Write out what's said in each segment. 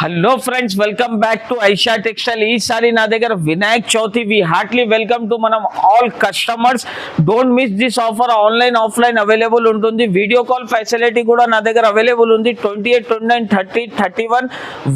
Hello friends, welcome back to Aisha textile. ఈసారి నా దగ్గర వినాయక్ చవితి. వి హార్ట్లీ వెల్కమ్ టు మనం all customers. Don't miss this offer. Online offline available ఉంటుంది. Video call facility కూడా నా దగ్గర అవైలబుల్ ఉంది. 28, 29, 30, 31,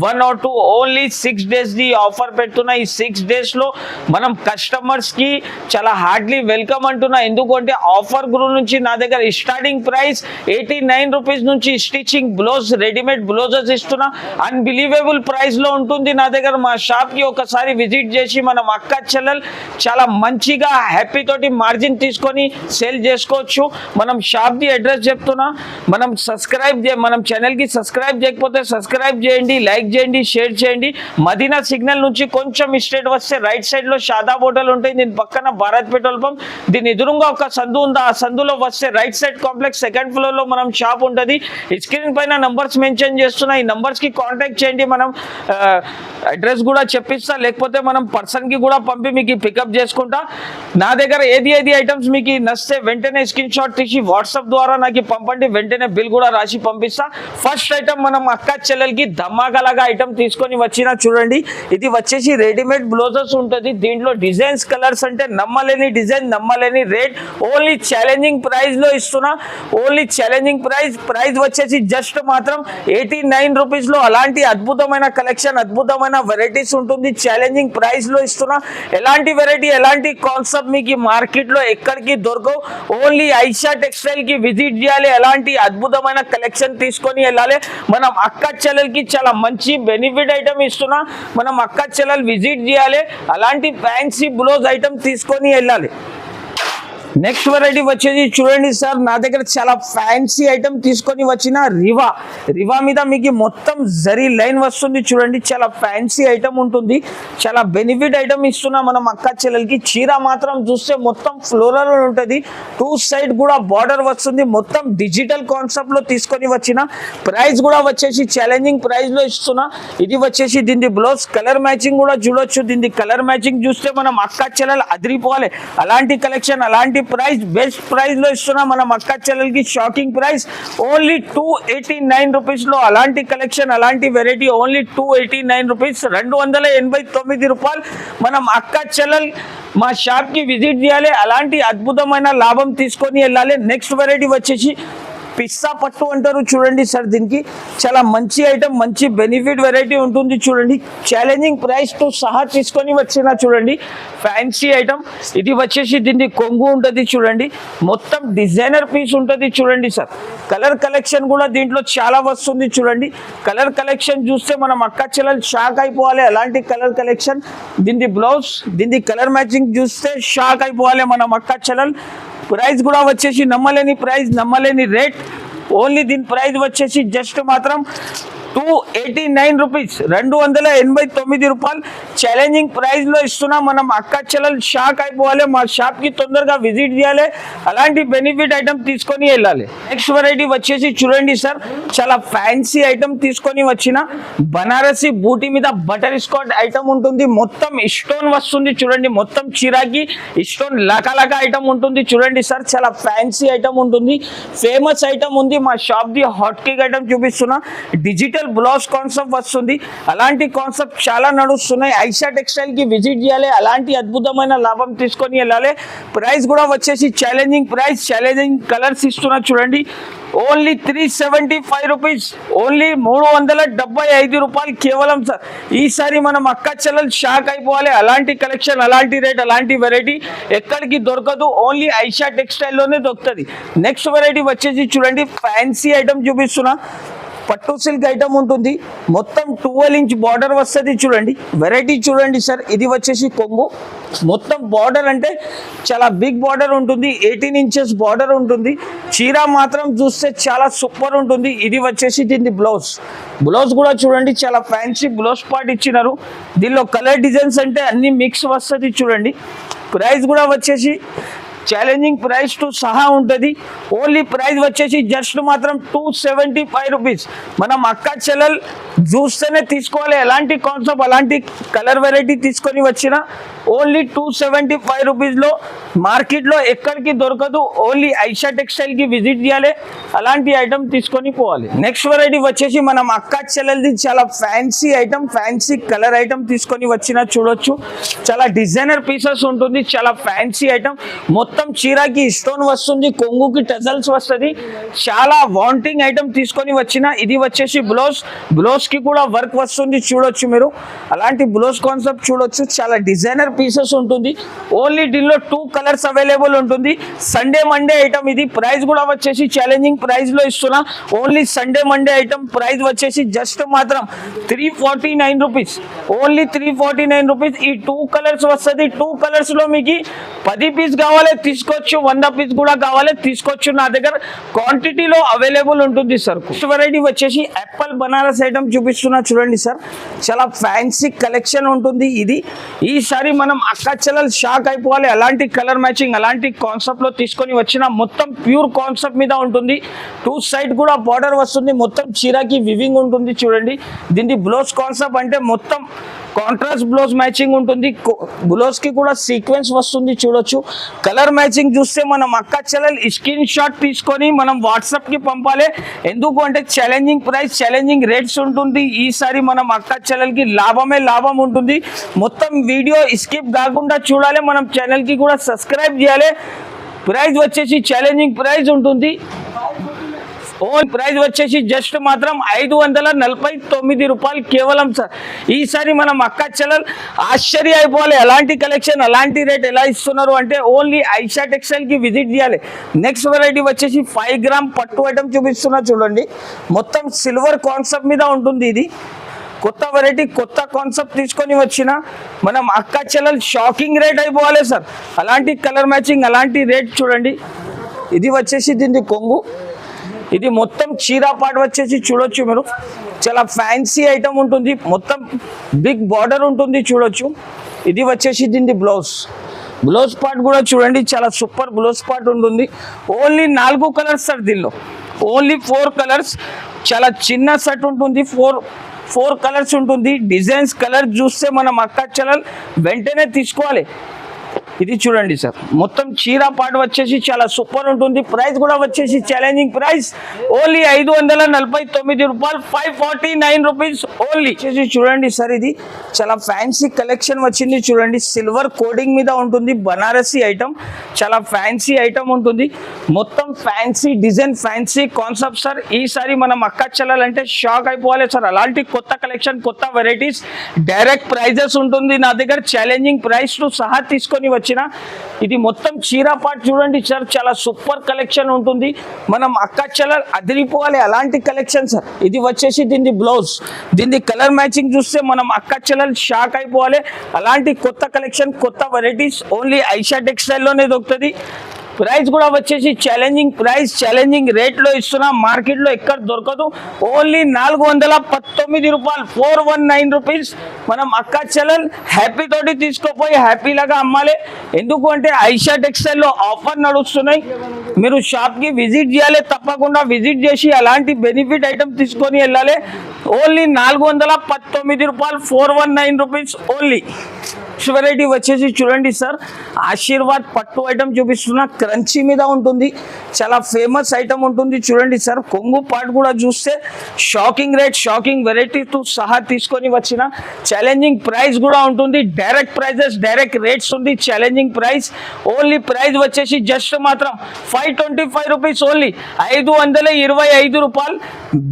1 or 2 only 6 days the offer పెడుతున్నా. ఈ 6 days లో మనం కస్టమర్స్ కి చాలా హార్ట్లీ వెల్కమ్ అంటున్నా. ఎందుకంటే ఆఫర్ గురించి నా దగ్గర స్టార్టింగ్ ప్రైస్ 89 రూపీస్ నుంచి స్టిచింగ్ బ్లౌజ్, రెడీమేడ్ బ్లౌజెస్ ఇస్తున్నా. అన్బిలీవబుల్ ప్రైస్ లో ఉంటుంది నా దగ్గర. మా షాప్ కి ఒకసారి విజిట్ చేసి మనం అక్క చెల్లెలు చాలా మంచిగా హ్యాపీ తోటి మార్జిన్ తీసుకొని సేల్ చేసుకోవచ్చు. మనం షాప్ ది అడ్రస్ చెప్తున్నా. మనం ఛానల్ కి సబ్స్క్రైబ్ చేయకపోతే సబ్స్క్రైబ్ చేయండి, లైక్ చేయండి, షేర్ చేయండి. మదీనా సిగ్నల్ నుంచి కొంచెం స్ట్రేట్ వస్తే రైట్ సైడ్ లో షాదాబ్ హోటల్ ఉంటుంది. దీని పక్కన భారత్ పెట్రోల్ పంప్, దీని ఎదురుగా ఒక సందు ఉంది. ఆ సందులో వస్తే right side complex second floor లో మనం షాప్ ఉంటుంది. స్క్రీన్ పైన నంబర్స్ మెన్షన్ చేస్తున్నా. ఈ నంబర్స్ కి కాంటాక్ట్ చేయండి. మనం అడ్రస్ కూడా చెప్పిస్తా, లేకపోతే మనం పర్సన్ కి కూడా పంపి మీకు పికప్ చేసుకుంటా. నా దగ్గర ఏది ఐటమ్స్ మీకు నచ్చితే వెంటనే స్క్రీన్ షాట్ తీసి వాట్సాప్ ద్వారా నాకు పంపండి. వెంటనే బిల్ కూడా రాసి పంపిస్తా. ఫస్ట్ ఐటమ్ మనం అక్క చెల్లెలకి ధమాకాలాగా ఐటమ్ తీసుకొని వచ్చినా చూడండి. ఇది వచ్చేసి రెడీమేడ్ బ్లౌజెస్ ఉంటుంది. దీంట్లో డిజైన్స్, కలర్స్ అంటే నమ్మలేని డిజైన్, నమ్మలేని రేట్. ఓన్లీ ఛాలెంజింగ్ ప్రైస్ లో ఇస్తున్నా. ఓన్లీ ఛాలెంజింగ్ ప్రైస్ వచ్చేసి జస్ట్ మాత్రం 89 రూపీస్ లో అలాంటి అద్భుతమైన కలెక్షన్, అద్భుతమైన వెరైటీస్ ఉంటుంది. ఛాలెంజింగ్ ప్రైస్ లో ఇస్తున్నా. ఎలాంటి వెరైటీ, ఎలాంటి కాన్సెప్ట్ మీకు మార్కెట్ లో ఎక్కడికి దొరకవు. ఓన్లీ ఐషా టెక్స్టైల్ కి విజిట్ చేయాలి. ఎలాంటి అద్భుతమైన కలెక్షన్ తీసుకొని వెళ్ళాలి. మనం అక్క చెల్లెలకి చాలా మంచి బెనిఫిట్ ఐటమ్ ఇస్తున్నా. మనం అక్క చెల్లెలు విజిట్ చేయాలి. అలాంటి ఫ్యాన్సీ బ్లౌజ్ ఐటమ్ తీసుకొని వెళ్ళాలి. నెక్స్ట్ వెరైటీ వచ్చేది చూడండి సార్, నా దగ్గర చాలా ఫ్యాన్సీ ఐటమ్ తీసుకొని వచ్చిన రివా మీద మీకు మొత్తం జరీ లైన్ వస్తుంది చూడండి. చాలా ఫ్యాన్సీ ఐటమ్ ఉంటుంది. చాలా బెనిఫిట్ ఐటమ్ ఇస్తున్నా మనం అక్క చెల్లెలకి. చీర మాత్రం చూస్తే మొత్తం ఫ్లోరల్ ఉంటుంది. 2 సైడ్ కూడా బార్డర్ వస్తుంది. మొత్తం డిజిటల్ కాన్సెప్ట్ లో తీసుకొని వచ్చిన. ప్రైస్ కూడా వచ్చేసి ఛాలెంజింగ్ ప్రైస్ లో ఇస్తున్నా. ఇది వచ్చేసి దీని బ్లౌజ్ కలర్ మ్యాచింగ్ కూడా చూడొచ్చు. దీని కలర్ మ్యాచింగ్ చూస్తే మనం అక్క చెల్లెలు అదిరిపోవాలి. అలాంటి కలెక్షన్, అలాంటి ప్రైస్, బెస్ట్ ప్రైస్ లో ఇస్తున్నా మనం అక్క చెల్లెలకి. షాకింగ్ ప్రైస్ ఓన్లీ 289 రూపీస్ లో అలాంటి కలెక్షన్, అలాంటి వెరైటీ ఓన్లీ 289 రూపీస్, 289 రూపాయలు. మనం అక్క చెల్లెలు మా షాప్ కి విజిట్ చేయాలి. అలాంటి అద్భుతమైన లాభం తీసుకొని వెళ్ళాలి. నెక్స్ట్ వెరైటీ వచ్చేసి పిస్తా పట్టు అంటారు చూడండి సార్. దీనికి చాలా మంచి ఐటమ్, మంచి బెనిఫిట్ వెరైటీ ఉంటుంది చూడండి. ఛాలెంజింగ్ ప్రైస్ తో సహా తీసుకొని వచ్చిన చూడండి. Fancy item. ఇది వచ్చేసి దీన్ని కొంగు ఉంటుంది చూడండి. మొత్తం డిజైనర్ పీస్ ఉంటుంది చూడండి సార్. కలర్ కలెక్షన్ కూడా దీంట్లో చాలా వస్తుంది చూడండి. కలర్ కలెక్షన్ చూస్తే మనం అక్క చెల్లెలు షాక్ అయిపోవాలి. అలాంటి కలర్ కలెక్షన్. దీని బ్లౌజ్, దీని కలర్ మ్యాచింగ్ చూస్తే షాక్ అయిపోవాలి మనం అక్క చెల్లెలు. ప్రైస్ కూడా వచ్చేసి నమ్మలేని ప్రైస్, నమ్మలేని రేట్. ఓన్లీ దీని ప్రైస్ వచ్చేసి జస్ట్ మాత్రం 289 రూపీస్, 289 రూపాయలు. ఛాలెంజింగ్ ప్రైస్ లో ఇస్తున్నా. మనం అక్క చెల్లెలు షాక్ అయిపోవాలి. మా షాప్ కి తొందరగా విజిట్ చేయాలి. అలాంటి బెనిఫిట్ ఐటమ్ తీసుకొని వెళ్ళాలి. నెక్స్ట్ వెరైటీ వచ్చేసి చూడండి సార్, చాలా ఫ్యాన్సీ ఐటమ్ తీసుకొని వచ్చిన. బనారసి బూటీ మీద బటర్ స్కాట్ ఐటమ్ ఉంటుంది. మొత్తం స్టోన్ వస్తుంది చూడండి. మొత్తం చీరాకి స్టోన్ లకాలక ఐటమ్ ఉంటుంది చూడండి సార్. చాలా ఫ్యాన్సీ ఐటమ్ ఉంటుంది. ఫేమస్ ఐటమ్ ఉంది. మా shop the hot cake item చూపిస్తున్నా. డిజిటల్ బ్లౌజ్ కాన్సెప్ట్ వస్తుంది. అలాంటి కాన్సెప్ట్ చాలా నడుస్తున్నాయి. ఐషా టెక్స్టైల్ కి విజిట్ చేయాలి. అలాంటి అద్భుతమైన లాభం తీసుకొని వెళ్ళాలి. ప్రైస్ కూడా వచ్చేసి ఛాలెంజింగ్ ప్రైస్, ఛాలెంజింగ్ కలర్స్ ఇస్తున్నా చూడండి. ఓన్లీ 375 రూపీస్, ఓన్లీ 375 రూపాయలు కేవలం సార్. ఈసారి మనం అక్క చెల్లెలు షాక్ అయిపోవాలి. అలాంటి కలెక్షన్, అలాంటి రేట్, అలాంటి వెరైటీ ఎక్కడికి దొరకదు. ఓన్లీ ఐషా టెక్స్టైల్లోనే దొరుకుతుంది. నెక్స్ట్ వెరైటీ వచ్చేసి చూడండి, ఫ్యాన్సీ ఐటమ్ చూపిస్తున్నా. పట్టు సిల్క్ ఐటమ్ ఉంటుంది. మొత్తం 12 ఇంచ్ బార్డర్ వస్తుంది చూడండి. వెరైటీ చూడండి సార్. ఇది వచ్చేసి కొంగు. మొత్తం బార్డర్ అంటే చాలా బిగ్ బార్డర్ ఉంటుంది. 18 ఇంచెస్ బార్డర్ ఉంటుంది. చీర మాత్రం చూస్తే చాలా సూపర్ ఉంటుంది. ఇది వచ్చేసి దీని బ్లౌజ్ కూడా చూడండి. చాలా ఫ్యాన్సీ బ్లౌజ్ పార్ట్ ఇచ్చినారు. దీనిలో కలర్ డిజైన్స్ అంటే అన్ని మిక్స్ వస్తుంది చూడండి. ప్రైస్ కూడా వచ్చేసి ఛాలెంజింగ్ ప్రైస్ తో సహా ఉంటుంది. ఓన్లీ ప్రైస్ వచ్చేసి జస్ట్ మాత్రం 275 రూపీస్. మనం అక్క చెల్లెలు చూస్తేనే తీసుకోవాలి. ఎలాంటి కాన్సెప్ట్, అలాంటి కలర్ వెరైటీ తీసుకొని వచ్చిన ఓన్లీ 275 రూపీస్లో. మార్కెట్లో ఎక్కడికి దొరకదు, ఓన్లీ ఐషా టెక్స్టైల్కి విజిట్ చేయాలి, అలాంటి ఐటమ్ తీసుకొని పోవాలి. నెక్స్ట్ వెరైటీ వచ్చేసి మనం అక్క చెల్లెలది చాలా fancy item, fancy colour item తీసుకొని వచ్చిన చూడొచ్చు. చాలా డిజైనర్ పీసెస్ ఉంటుంది, చాలా ఫ్యాన్సీ ఐటమ్. మొత్తం చీరకి స్టోన్ వస్తుంది, కొంగుకి టజల్స్ వస్తుంది, చాలా వాంటింగ్ ఐటమ్ తీసుకొని వచ్చిన. ఇది వచ్చేసి బ్లౌజ్ కి కూడా వర్క్ వస్తుంది చూడొచ్చు మీరు. అలాంటి బ్లౌజ్ కాన్సెప్ట్ చూడొచ్చు, చాలా డిజైనర్ పీసెస్ ఉంటుంది. ఓన్లీ దీనిలో 2 కలర్స్ అవైలబుల్ ఉంటుంది. సండే మండే ఐటమ్ ఇది. ప్రైస్ కూడా వచ్చేసి ఛాలెంజింగ్ ప్రైస్ లో ఇస్తున్నా. Only Sunday Monday item price వచ్చేసి జస్ట్ మాత్రం 349 రూపీస్, ఓన్లీ 349 రూపీస్. ఈ 2 కలర్స్ వస్తుంది. 2 కలర్స్ లో మీకు 10 పీస్ కావాలి తీసుకోవచ్చు, 100 పీస్ కూడా కావాలి తీసుకోవచ్చు. నా దగ్గర క్వాంటిటీలో అవైలబుల్ ఉంటుంది సార్. ఫస్ట్ వెరైటీ వచ్చేసి యాపిల్ బనారస్ ఐటమ్ చూపిస్తున్నా చూడండి సార్. చాలా ఫ్యాన్సీ కలెక్షన్ ఉంటుంది ఇది. ఈసారి మనం అక్క చెల్లెలు షాక్ అయిపోవాలి, అలాంటి కలర్ మ్యాచింగ్ అలాంటి కాన్సెప్ట్ లో తీసుకొని వచ్చిన. మొత్తం ప్యూర్ కాన్సెప్ట్ మీద ఉంటుంది. 2 సైడ్ కూడా బార్డర్ వస్తుంది, మొత్తం చీరకి వివింగ్ ఉంటుంది చూడండి. దీని బ్లౌజ్ కాన్సెప్ట్ అంటే మొత్తం కాంట్రాస్ట్ బ్లౌజ్ మ్యాచింగ్ ఉంటుంది. బ్లౌజ్ కి కూడా సీక్వెన్స్ వస్తుంది చూడొచ్చు. కలర్ మ్యాచింగ్ చూస్తే మనం అక్క చెల్లెలు స్క్రీన్ షాట్ తీసుకొని మనం వాట్సాప్ కి పంపాలి. ఎందుకు అంటే ఛాలెంజింగ్ ప్రైస్, ఛాలెంజింగ్ రేట్స్ ఉంటుంది. ఈసారి మనం అక్క చెల్లెలకి లాభమే లాభం ఉంటుంది. మొత్తం వీడియో స్కిప్ కాకుండా చూడాలి, మనం ఛానల్ కి కూడా సబ్స్క్రైబ్ చేయాలి. ప్రైస్ వచ్చేసి ఛాలెంజింగ్ ప్రైస్ ఉంటుంది. ఓన్ ప్రైస్ వచ్చేసి జస్ట్ మాత్రం 549 రూపాయలు కేవలం సార్. ఈసారి మనం అక్క చెల్లెలు ఆశ్చర్య అయిపోవాలి, ఎలాంటి కలెక్షన్ అలాంటి రేట్ ఎలా ఇస్తున్నారు అంటే ఓన్లీ ఐషా టెక్స్టైల్ కి విజిట్ చేయాలి. నెక్స్ట్ వెరైటీ వచ్చేసి 5 గ్రామ్ పట్టు ఐటమ్ చూపిస్తున్నా చూడండి. మొత్తం సిల్వర్ కాన్సెప్ట్ మీద ఉంటుంది ఇది. కొత్త వెరైటీ, కొత్త కాన్సెప్ట్ తీసుకొని వచ్చిన మనం అక్క చెల్లెలు షాకింగ్ రేట్ అయిపోవాలి సార్. అలాంటి కలర్ మ్యాచింగ్ అలాంటి రేట్ చూడండి. ఇది వచ్చేసి దీని కొంగు, ఇది మొత్తం చీరా పార్ట్ వచ్చేసి చూడొచ్చు మీరు. చాలా ఫ్యాన్సీ ఐటమ్ ఉంటుంది, మొత్తం బిగ్ బార్డర్ ఉంటుంది చూడొచ్చు. ఇది వచ్చేసి దీని బ్లౌజ్ పార్ట్ కూడా చూడండి, చాలా సూపర్ బ్లౌజ్ పార్ట్ ఉంటుంది. ఓన్లీ 4 కలర్స్ సార్ దీనిలో, ఓన్లీ 4 కలర్స్. చాలా చిన్న సెట్ ఉంటుంది, 4 కలర్స్ ఉంటుంది. డిజైన్స్ కలర్ చూస్తే మనం అక్క చెల్లెలు వెంటనే తీసుకోవాలి. ఇది చూడండి సార్, మొత్తం చీర పార్ట్ వచ్చేసి చాలా సూపర్ ఉంటుంది. ప్రైస్ కూడా వచ్చేసి ఛాలెంజింగ్ ప్రైస్, ఓన్లీ 549 రూపాయలు, 549 రూపీస్ ఓన్లీ. చూడండి సార్, ఇది చాలా ఫ్యాన్సీ కలెక్షన్ వచ్చింది చూడండి. సిల్వర్ కోడింగ్ మీద ఉంటుంది, బనారసి ఐటమ్, చాలా ఫ్యాన్సీ ఐటమ్ ఉంటుంది. మొత్తం fancy design, fancy concept sir. ఈసారి మనం అక్క చెల్లెలంటే షాక్ అయిపోవాలి సార్. అలాంటి కొత్త కలెక్షన్, కొత్త వెరైటీస్, డైరెక్ట్ ప్రైజెస్ ఉంటుంది నా దగ్గర, ఛాలెంజింగ్ ప్రైస్ తో సహా తీసుకొని వచ్చిన. ఇది మొత్తం చీరా పార్ట్ చూడండి సార్, చాలా సూపర్ కలెక్షన్ ఉంటుంది. మనం అక్క చెల్లెలు అదిరిపోవాలి అలాంటి కలెక్షన్ సార్. ఇది వచ్చేసి దీని బ్లౌజ్, దీని కలర్ మ్యాచింగ్ చూస్తే మనం అక్క చెల్లెలు షాక్ అయిపోవాలి. అలాంటి కొత్త కలెక్షన్, కొత్త వెరైటీస్ ఓన్లీ ఐషా టెక్స్టైల్లోనే దొరుకుతుంది. ప్రైస్ కూడా వచ్చేసి ఛాలెంజింగ్ ప్రైస్, ఛాలెంజింగ్ రేట్లో ఇస్తున్నా, మార్కెట్లో ఎక్కడ దొరకదు. ఓన్లీ 419 రూపాయలు, 419 రూపీస్. మనం అక్క చెల్లెలు హ్యాపీ తోటి తీసుకోపోయి హ్యాపీలాగా అమ్మాలి. ఎందుకు అంటే ఐషా టెక్స్టైల్లో ఆఫర్ నడుస్తున్నాయి. మీరు షాప్కి విజిట్ చేయాలి, తప్పకుండా విజిట్ చేసి అలాంటి బెనిఫిట్ ఐటమ్ తీసుకొని వెళ్ళాలి. ఓన్లీ 419 రూపాయలు, 419 రూపీస్ ఓన్లీ. వెరైటీ వచ్చేసి చూడండి సార్, ఆశీర్వాద్ పట్టు ఐటమ్ చూపిస్తున్నా. క్రంచీ మీద ఉంటుంది, చాలా ఫేమస్ ఐటమ్ ఉంటుంది చూడండి సార్. కొంగు పార్ట్ కూడా చూస్తే షాకింగ్ రేట్, షాకింగ్ వెరైటీతో సహా తీసుకొని వచ్చిన. ఛాలెంజింగ్ ప్రైస్ కూడా ఉంటుంది, డైరెక్ట్ ప్రైజెస్, డైరెక్ట్ రేట్స్ ఉంది. ఛాలెంజింగ్ ప్రైస్, ఓన్లీ ప్రైస్ వచ్చేసి జస్ట్ మాత్రం 525 రూపీస్ ఓన్లీ, 525 రూపాయలు.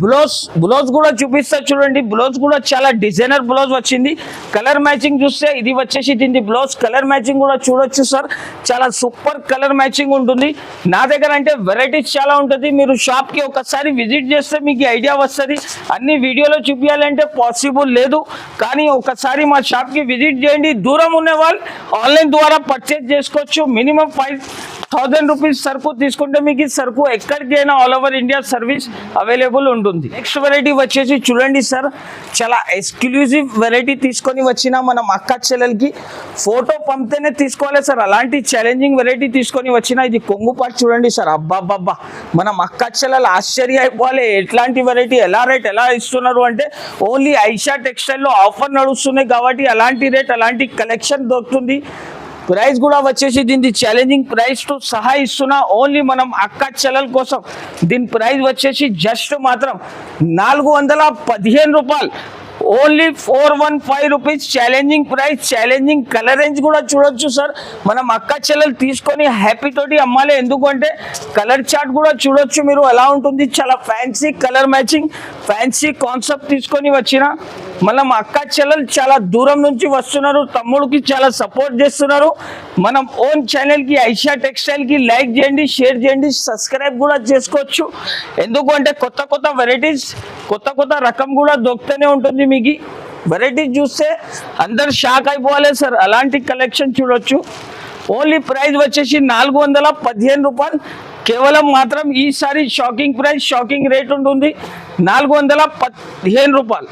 బ్లౌజ్ కూడా చూపిస్తా చూడండి. బ్లౌజ్ కూడా చాలా డిజైనర్ బ్లౌజ్ వచ్చింది. కలర్ మ్యాచింగ్ చూస్తే ఇది వచ్చేసి దీని బ్లౌజ్ కలర్ మ్యాచింగ్ కూడా చూడొచ్చు సార్. చాలా సూపర్ కలర్ మ్యాచింగ్ ఉంటుంది. నా దగ్గర అంటే వెరైటీస్ చాలా ఉంటుంది. మీరు షాప్ కి ఒకసారి విజిట్ చేస్తే మీకు ఐడియా వస్తుంది. అన్ని వీడియోలో చూపించాలంటే పాసిబుల్ లేదు, కానీ ఒకసారి మా షాప్ కి విజిట్ చేయండి. దూరం ఉన్న వాళ్ళు ఆన్లైన్ ద్వారా పర్చేజ్ చేసుకోవచ్చు. మినిమం 5000 రూపీస్ సరుకు తీసుకుంటే మీకు సరుకు ఎక్కడికైనా all over India service available ఉంటుంది. నెక్స్ట్ వెరైటీ వచ్చేసి చూడండి సార్, చాలా ఎక్స్క్లూజివ్ వెరైటీ తీసుకొని వచ్చిన మనం అక్క చెల్లెలకి ఫోటో పంపితేనే తీసుకోవాలి సార్, అలాంటి ఛాలెంజింగ్ వెరైటీ తీసుకొని వచ్చిన. ఇది కొంగు పాటు చూడండి సార్, అబ్బాబ్బా మనం అక్క చెల్లెలు ఆశ్చర్య అయిపోవాలి, ఎట్లాంటి వెరైటీ ఎలా రేట్ ఎలా ఇస్తున్నారు అంటే ఓన్లీ ఐషా టెక్స్టైల్లో ఆఫర్ నడుస్తున్నాయి కాబట్టి అలాంటి రేట్ అలాంటి కలెక్షన్ దొరుకుతుంది. ప్రైస్ కూడా వచ్చేసి దీని ఛాలెంజింగ్ ప్రైస్ తో సహా ఇస్తున్నా, ఓన్లీ మనం అక్క చెల్లెల కోసం. దీని ప్రైస్ వచ్చేసి జస్ట్ మాత్రం 415 రూపాయలు, only 415 rupees. Challenging price, challenging colour range కూడా చూడొచ్చు సార్. మనం అక్క చెల్లెలు తీసుకొని హ్యాపీ తోటి అమ్మాలి, ఎందుకంటే కలర్ చార్ట్ కూడా చూడొచ్చు మీరు ఎలా ఉంటుంది. చాలా fancy colour matching, fancy concept తీసుకొని వచ్చిన. మనం అక్క చెల్లెలు చాలా దూరం నుంచి వస్తున్నారు, తమ్ముడికి చాలా సపోర్ట్ చేస్తున్నారు. మనం ఓన్ ఛానల్కి ఐషా టెక్స్టైల్కి లైక్ చేయండి, షేర్ చేయండి, సబ్స్క్రైబ్ కూడా చేసుకోవచ్చు. ఎందుకంటే కొత్త కొత్త వెరైటీస్, కొత్త కొత్త రకం కూడా దొరుకుతూనే ఉంటుంది. మీకు వెరైటీస్ చూస్తే అందరు షాక్ అయిపోవాలి సార్, అలాంటి కలెక్షన్ చూడొచ్చు. ఓన్లీ ప్రైస్ వచ్చేసి 415 రూపాయలు. కేవలం మాత్రం ఈసారి షాకింగ్ ప్రైస్, షాకింగ్ రేట్ ఉంటుంది, 415 రూపాయలు.